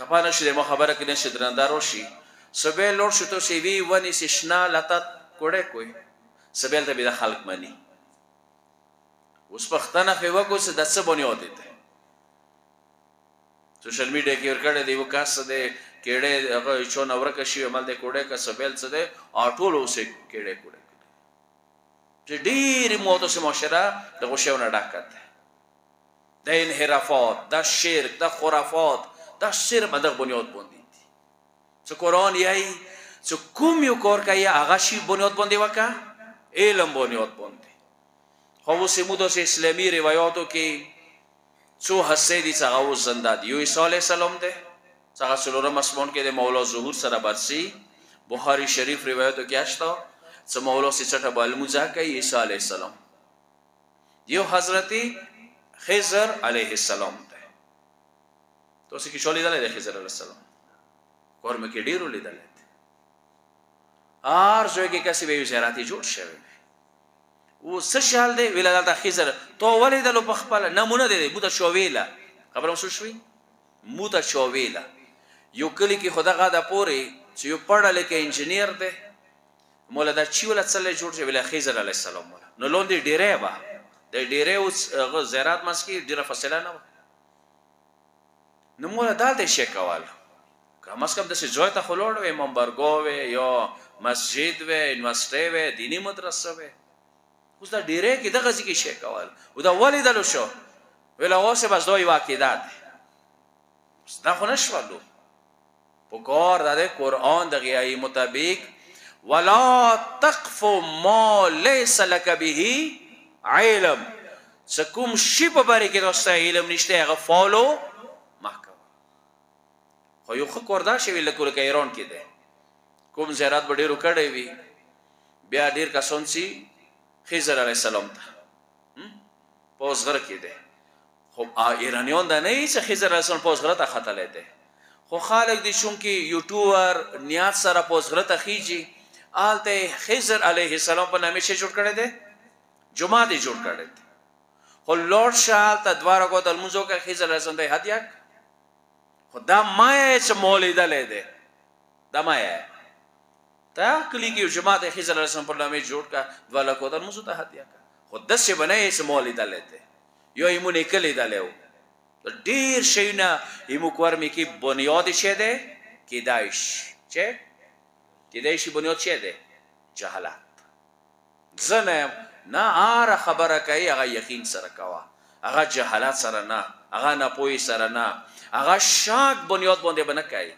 خپانه شې ما خبره کې نشه درندارو شي سبیل لور شو ته سی وی ونی سشنا لتا کوړې کوي سبیل ته به خلق مني اوس پختنه خو وکړو چې د څه بنیاد دی سوشل میډیا کې ورکړې دی وکاس ده کېړې هغه چون اورکه شی عمل ده کوړې کا سبیل څه ده اټول اوسه کېړې کوړې چې ډېر موته سم معاشره د غوښونه ډاکت د انحرافات د شرک د خرافات د شر مدغ بنیاد باندې دي چې قرآن یې چې کوم یو کور کوي هغه شی بنیاد باندې وکا علم بنیاد باندې خو سمودو سے اسلامی روایاتو کې څو حصے دي څنګه و زنده دي یو عیسی علیه السلام ده څنګه څلورم اسمان کې د مولا ظهور سره برسي بخاری شریف روایتو کې اشتا چې مولا سي چټه بالموزا کوي عیسی علیه السلام یو حضرت خضر علیه السلام ده تاسو کې شولې ده خضر علیه السلام کورم کې ډیرو لیدل هر ځای کې کسي به زیارتي جوړ شوی و سشال دی ولادت خضر تو ولیدلو په خپل نمونه دی موته شوویلا خبرم شو شوي موته شوویلا یو کلی کې خدا غاده پوري چې یو پړل کې انجنیر دی مولا دا چی ولا څل جوړ شي ولا خضر علی السلام نو لوندې ډیره با د ډیره اوس زیارت مسکی ډیره فاصله نه نو مولا دالته شي کول کم از کم د ځای ته خلوړ و امام برګو یا مسجد و یونیورسيټي و دینی مدرسه و اوس دا ډیره کې دغه ځکه شي کول او دا ولیدلو شو ولا اوسه بس دوی واقعیت دا خو نشوالو په کار د قرآن د غیای مطابق ولا تقف ما ليس لك به علم سکم شی په باره کې دوسته علم نشته هغه فالو محکم خو یو خو وردا شي ویل کول کې ایران کې ده کوم زیارت ډیرو کړي وي بیا ډیر کسون سي خضر علیه السلام ته پوزغره کې ده خو ایرانیان دا نه چې خضر علیه السلام پوزغره ته خطلې ده خو خالق دي شون کې یوټیوبر نیاز سره پوزغره ته خيږي آلته خضر علیه السلام په نامه شي جوړ کړي ده جمعه دي جوړ کړي ده خو لورد شال ته دواره کو د موزو کا خضر علیه السلام ته هدیه خدا ما چې مولید له ده دا ما تا کلی کې جمعه د خضر علیه السلام په نامه جوړ کا دواره کو د موزو ته هدیه کا خود څه بنای چې مولید له ده یو ایمونه کلی دلو ډیر شینا ایمو کورمی کې بنیاد شه ده کیدایش چې کیدایشي بنیاد شه ده جهالت زنه نه ار خبره کوي هغه یقین سره کوا هغه جهالت سره نه هغه نه پوي سره نه هغه شاک بنیاد باندې بنه کوي